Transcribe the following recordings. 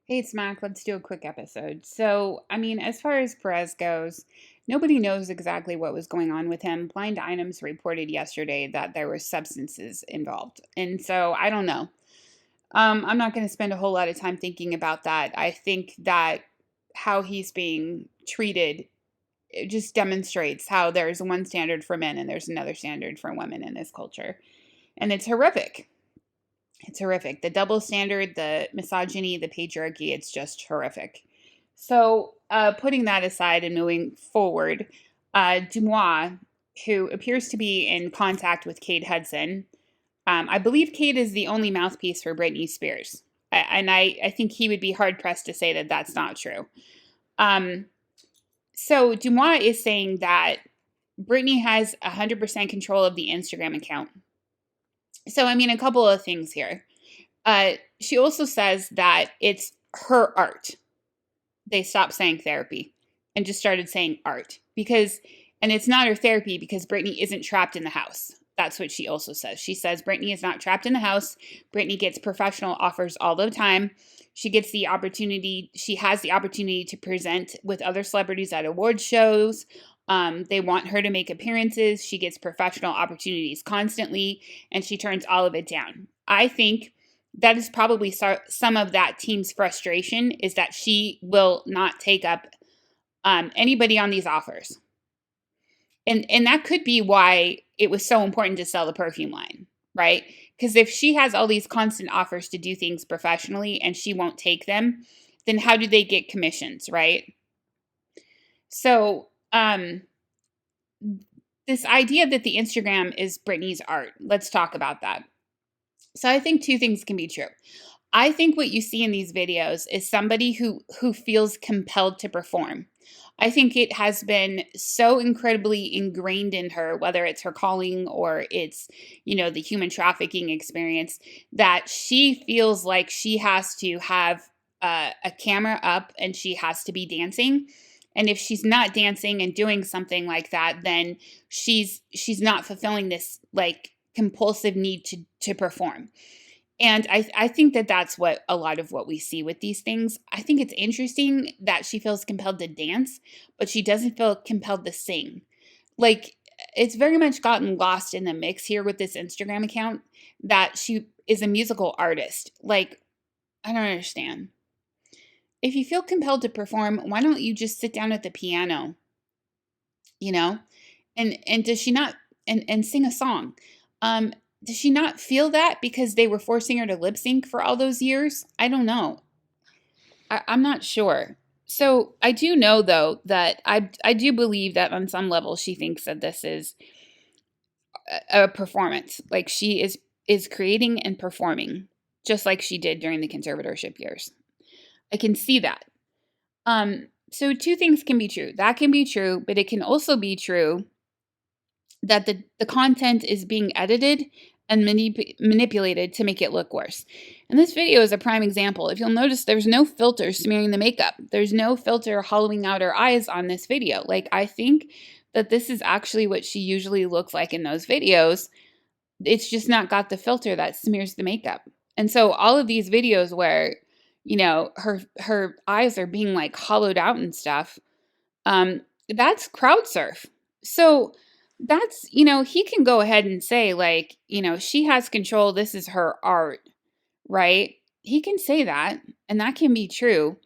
Hey, it's Mac. Let's do a quick episode. As far as Perez goes, nobody knows exactly what was going on with him. Blind Items reported yesterday that there were substances involved. And so I don't know. I'm not going to spend a whole lot of time thinking about that. I think that how he's being treated it just demonstrates how there's one standard for men and there's another standard for women in this culture. And it's horrific. It's horrific. The double standard, the misogyny, the patriarchy, it's just horrific. Putting that aside and moving forward, DeuxMoi, who appears to be in contact with Kate Hudson, I believe Kate is the only mouthpiece for Britney Spears. I think he would be hard pressed to say that that's not true. Um, so DeuxMoi is saying that Britney has 100% control of the Instagram account. A couple of things here. She also says that it's her art. They stopped saying therapy and just started saying art and it's not her therapy because Britney isn't trapped in the house. That's what she also says. She says Britney is not trapped in the house. Britney gets professional offers all the time. She has the opportunity to present with other celebrities at award shows. They want her to make appearances. She gets professional opportunities constantly, and she turns all of it down. I think that is probably some of that team's frustration is that she will not take up anybody on these offers. And that could be why it was so important to sell the perfume line, right? Because if she has all these constant offers to do things professionally and she won't take them, then how do they get commissions, right? So, this idea that the Instagram is Britney's art, let's talk about that. So I think two things can be true. I think what you see in these videos is somebody who feels compelled to perform. I think it has been so incredibly ingrained in her, whether it's her calling or it's, the human trafficking experience, that she feels like she has to have a camera up and she has to be dancing. And if she's not dancing and doing something like that, then she's not fulfilling this like compulsive need to perform. And I think that that's what a lot of what we see with these things. I think it's interesting that she feels compelled to dance, but she doesn't feel compelled to sing. Like, it's very much gotten lost in the mix here with this Instagram account that she is a musical artist. Like, I don't understand. If you feel compelled to perform, why don't you just sit down at the piano, you know? And does she not and sing a song? Does she not feel that because they were forcing her to lip sync for all those years? I don't know. I'm not sure. So I do know though that I do believe that on some level she thinks that this is a performance. Like she is creating and performing just like she did during the conservatorship years. I can see that. So two things can be true. That can be true, but it can also be true that the content is being edited and manipulated to make it look worse. And this video is a prime example. If you'll notice, there's no filter smearing the makeup. There's no filter hollowing out her eyes on this video. Like, I think that this is actually what she usually looks like in those videos. It's just not got the filter that smears the makeup. And so all of these videos where, her eyes are being like hollowed out and stuff, that's crowd surf. So that's, he can go ahead and say, like, she has control. This is her art, right? He can say that, and that can be true.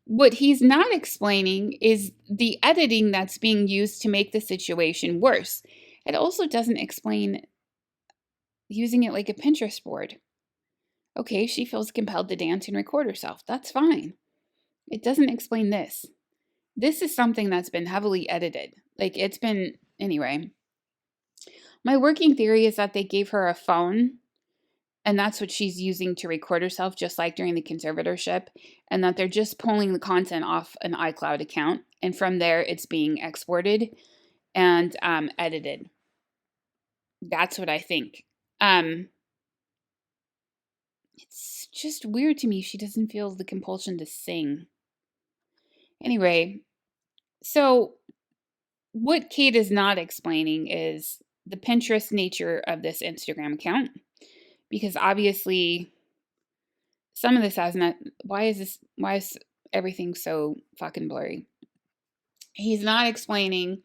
What he's not explaining is the editing that's being used to make the situation worse. It also doesn't explain using it like a Pinterest board. Okay, she feels compelled to dance and record herself. That's fine. It doesn't explain this. This is something that's been heavily edited. Anyway. My working theory is that they gave her a phone and that's what she's using to record herself, just like during the conservatorship, and that they're just pulling the content off an iCloud account. And from there, it's being exported and edited. That's what I think. It's just weird to me she doesn't feel the compulsion to sing. Anyway, so what Kate is not explaining is the Pinterest nature of this Instagram account, because obviously Some of this has not. Why is everything so fucking blurry? He's not explaining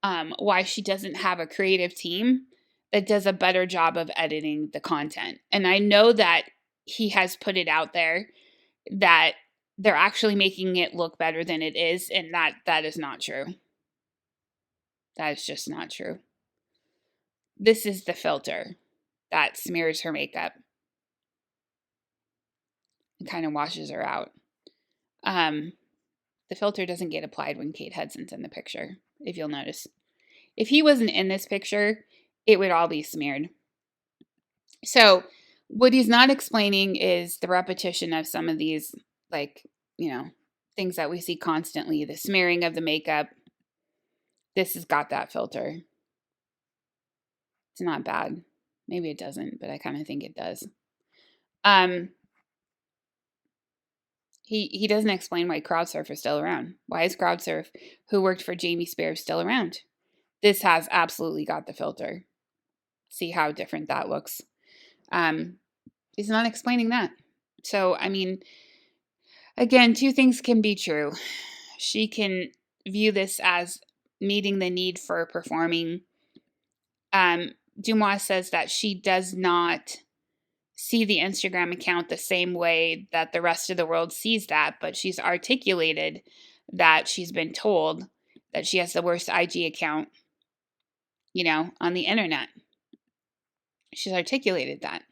why she doesn't have a creative team that does a better job of editing the content. And I know that he has put it out there that they're actually making it look better than it is, and that is not true. That is just not true. This is the filter that smears her makeup and kind of washes her out. The filter doesn't get applied when Kate Hudson's in the picture, if you'll notice. If he wasn't in this picture, it would all be smeared. So what he's not explaining is the repetition of some of these, like, things that we see constantly. The smearing of the makeup. This has got that filter. It's not bad. Maybe it doesn't, but I kind of think it does. He doesn't explain why CrowdSurf is still around. Why is CrowdSurf, who worked for Jamie Spears, still around? This has absolutely got the filter. See how different that looks. He's not explaining that. So, I mean, again, two things can be true. She can view this as meeting the need for performing. DeuxMoi says that she does not see the Instagram account the same way that the rest of the world sees that, but she's articulated that she's been told that she has the worst IG account, on the internet. She's articulated that.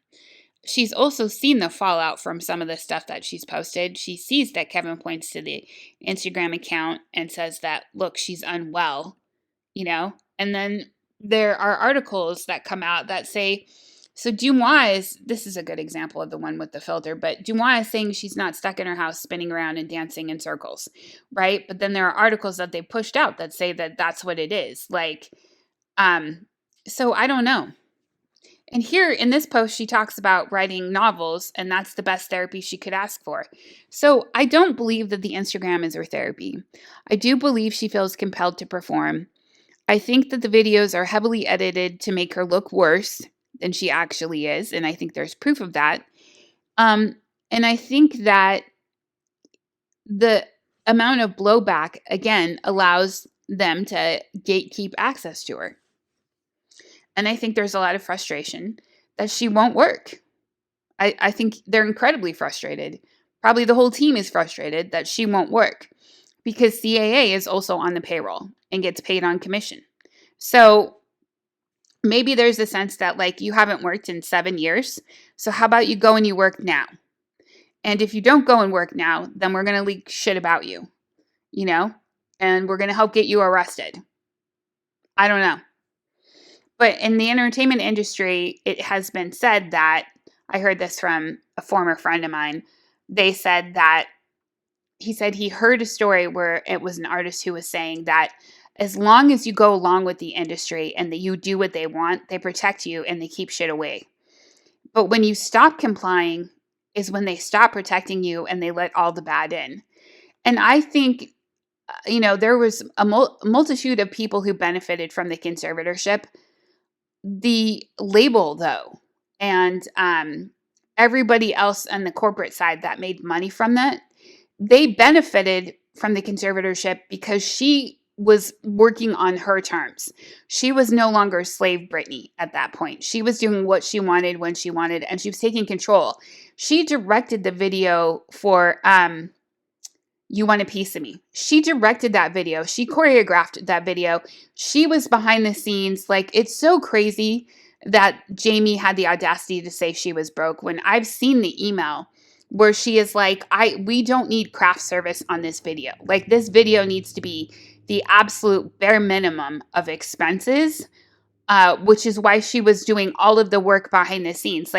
She's also seen the fallout from some of the stuff that she's posted. She sees that Kevin points to the Instagram account and says that, look, she's unwell, and then there are articles that come out that say, so DeuxMoi this is a good example of the one with the filter, but DeuxMoi is saying she's not stuck in her house spinning around and dancing in circles, right? But then there are articles that they pushed out that say that that's what it is. So I don't know. And here in this post, she talks about writing novels, and that's the best therapy she could ask for. So I don't believe that the Instagram is her therapy. I do believe she feels compelled to perform. I think that the videos are heavily edited to make her look worse than she actually is, and I think there's proof of that. And I think that the amount of blowback, again, allows them to gatekeep access to her. And I think there's a lot of frustration that she won't work. I think they're incredibly frustrated. Probably the whole team is frustrated that she won't work because CAA is also on the payroll and gets paid on commission. So maybe there's a sense that, you haven't worked in 7 years. So how about you go and you work now? And if you don't go and work now, then we're going to leak shit about you, and we're going to help get you arrested. I don't know. But in the entertainment industry, it has been said that, I heard this from a former friend of mine, they said that, he said he heard a story where it was an artist who was saying that as long as you go along with the industry and that you do what they want, they protect you and they keep shit away. But when you stop complying is when they stop protecting you and they let all the bad in. And I think, there was a multitude of people who benefited from the conservatorship. The label, though, and everybody else on the corporate side that made money from that, they benefited from the conservatorship because she was working on her terms. She was no longer slave Britney at that point. She was doing what she wanted when she wanted, and she was taking control. She directed the video for You Want a Piece of Me. She directed that video. She choreographed that video. She was behind the scenes. It's so crazy that Jamie had the audacity to say she was broke when I've seen the email where she is like, we don't need craft service on this video. This video needs to be the absolute bare minimum of expenses, which is why she was doing all of the work behind the scenes.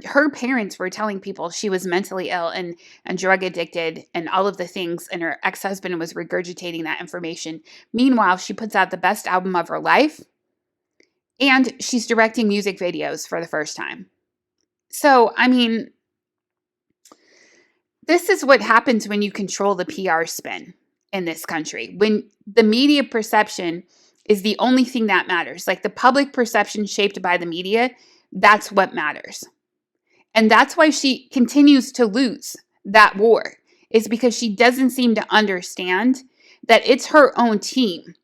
Her parents were telling people she was mentally ill and drug addicted and all of the things, and her ex-husband was regurgitating that information. Meanwhile, she puts out the best album of her life, and she's directing music videos for the first time. So, I mean, this is what happens when you control the PR spin in this country. When the media perception is the only thing that matters, the public perception shaped by the media, that's what matters. And that's why she continues to lose that war, is because she doesn't seem to understand that it's her own team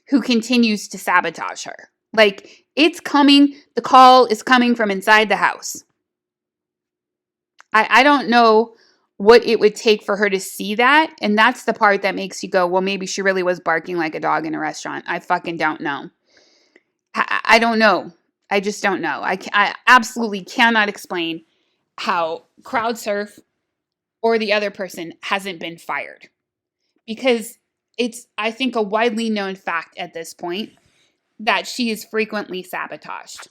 who continues to sabotage her. Like, it's coming, the call is coming from inside the house. I don't know what it would take for her to see that. And that's the part that makes you go, well, maybe she really was barking like a dog in a restaurant. I fucking don't know. I don't know. I just don't know. I absolutely cannot explain how crowd surf or the other person hasn't been fired, because it's, I think, a widely known fact at this point that she is frequently sabotaged.